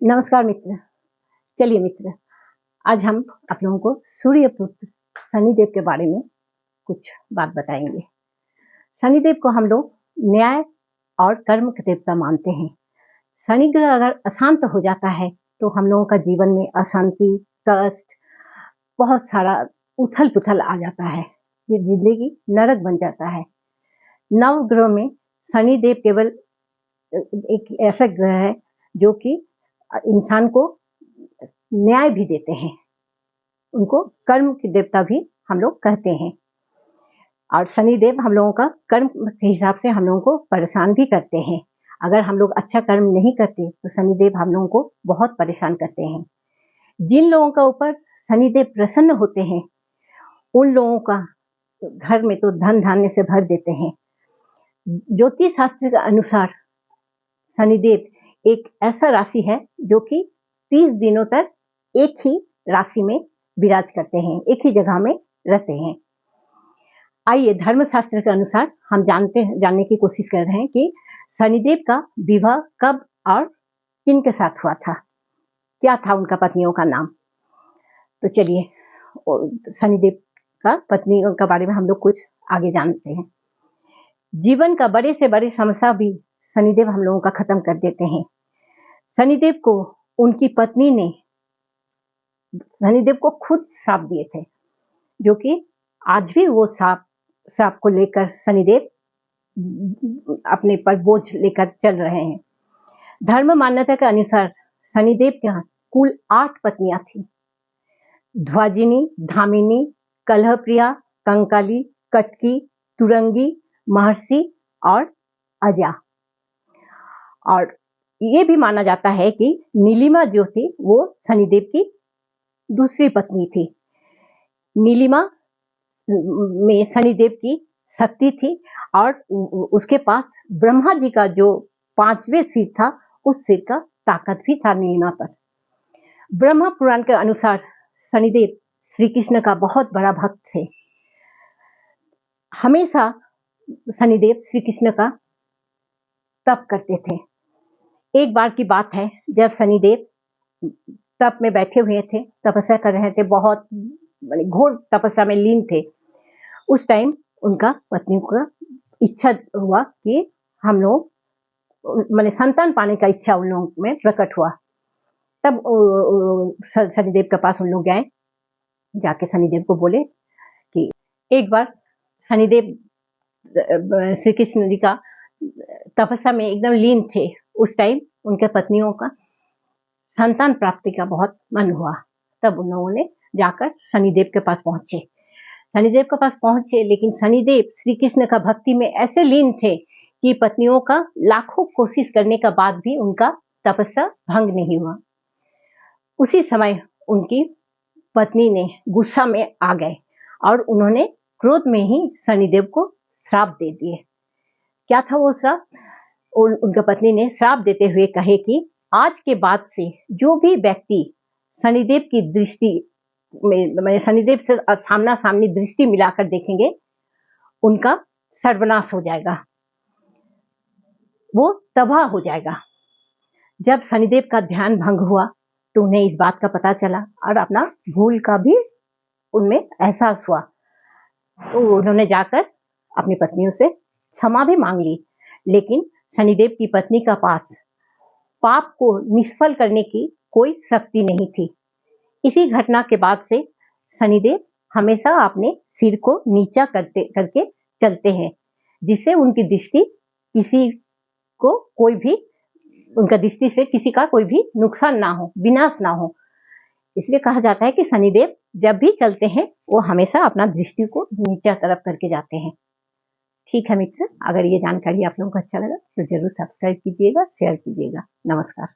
नमस्कार मित्र। चलिए मित्र, आज हम आप लोगों को सूर्यपुत्र शनिदेव के बारे में कुछ बात बताएंगे। शनिदेव को हम लोग न्याय और कर्म के देवता मानते हैं। शनि ग्रह अगर अशांत हो जाता है तो हम लोगों का जीवन में अशांति, कष्ट, बहुत सारा उथल पुथल आ जाता है। ये जिंदगी नरक बन जाता है। नव ग्रह में शनिदेव केवल एक ऐसा ग्रह है जो कि इंसान को न्याय भी देते हैं। उनको कर्म के देवता भी हम लोग कहते हैं। और शनिदेव हम लोगों का कर्म के हिसाब से हम लोगों को परेशान भी करते हैं। अगर हम लोग अच्छा कर्म नहीं करते तो शनिदेव हम लोगों को बहुत परेशान करते हैं। जिन लोगों का ऊपर शनिदेव प्रसन्न होते हैं उन लोगों का घर में तो धन धान्य से भर देते हैं। ज्योतिष शास्त्र के अनुसार शनिदेव एक ऐसा राशि है जो कि 30 दिनों तक एक ही राशि में विराज करते हैं, एक ही जगह में रहते हैं। आइए धर्मशास्त्र के अनुसार हम जानने की कोशिश कर रहे हैं कि शनिदेव का विवाह कब और किन के साथ हुआ था, क्या था उनका पत्नियों का नाम। तो चलिए शनिदेव का पत्नियों के बारे में हम लोग कुछ आगे जानते हैं। जीवन का बड़े से बड़े समस्या भी शनिदेव हम लोगों का खत्म कर देते हैं। शनिदेव को उनकी पत्नी ने शनिदेव को खुद श्राप दिए थे, जो कि आज भी वो श्राप को लेकर शनिदेव अपने पर बोझ लेकर चल रहे हैं। धर्म मान्यता के अनुसार शनिदेव के यहाँ कुल 8 पत्नियां थी। ध्वजिनी, धामिनी, कलहप्रिया, कंकाली, कटकी, तुरंगी, महर्षि और अजा। और ये भी माना जाता है कि नीलिमा जो थी वो शनिदेव की दूसरी पत्नी थी। नीलिमा में शनिदेव की शक्ति थी और उसके पास ब्रह्मा जी का जो 5वें सिर था उस सिर का ताकत भी था नीलिमा पर। ब्रह्मा पुराण के अनुसार शनिदेव श्री कृष्ण का बहुत बड़ा भक्त थे। हमेशा शनिदेव श्री कृष्ण का तप करते थे। एक बार की बात है जब शनिदेव तप में बैठे हुए थे, तपस्या कर रहे थे, बहुत घोर तपस्या में लीन थे। उस टाइम उनका पत्नी का इच्छा हुआ कि हम लोग संतान पाने का इच्छा उन लोगों में प्रकट हुआ। तब शनिदेव के पास उन लोग गए, जाके शनिदेव को बोले कि एक बार शनिदेव श्री कृष्ण जी का तपस्या में एकदम लीन थे। उस टाइम उनके पत्नियों का संतान प्राप्ति का बहुत मन हुआ। तब उन लोगों ने जाकर शनिदेव के पास पहुंचे। लेकिन शनिदेव श्री कृष्ण का भक्ति में ऐसे लीन थे कि पत्नियों का लाखों कोशिश करने के बाद भी उनका तपस्या भंग नहीं हुआ। उसी समय उनकी पत्नी ने गुस्सा में आ गए और उन्होंने क्रोध में ही शनिदेव को श्राप दे दिए। क्या था वो श्राप? उनकी पत्नी ने श्राप देते हुए कहे कि आज के बाद से जो भी व्यक्ति शनिदेव की दृष्टि में शनिदेव से सामना सामनी दृष्टि मिलाकर देखेंगे उनका सर्वनाश हो जाएगा, वो तबाह हो जाएगा। जब शनिदेव का ध्यान भंग हुआ तो उन्हें इस बात का पता चला और अपना भूल का भी उनमें एहसास हुआ। तो उन्होंने जाकर अपनी पत्नियों से क्षमा भी मांग ली। लेकिन शनिदेव की पत्नी का पास पाप को निष्फल करने की कोई शक्ति नहीं थी। इसी घटना के बाद से शनिदेव हमेशा अपने सिर को नीचा करके चलते हैं, जिससे उनकी दृष्टि उनका दृष्टि से किसी का कोई भी नुकसान ना हो, विनाश ना हो। इसलिए कहा जाता है कि शनिदेव जब भी चलते हैं वो हमेशा अपना दृष्टि को नीचा तरफ करके जाते हैं। ठीक है मित्र, अगर ये जानकारी आप लोगों को अच्छा लगा तो जरूर सब्सक्राइब कीजिएगा, शेयर कीजिएगा। नमस्कार।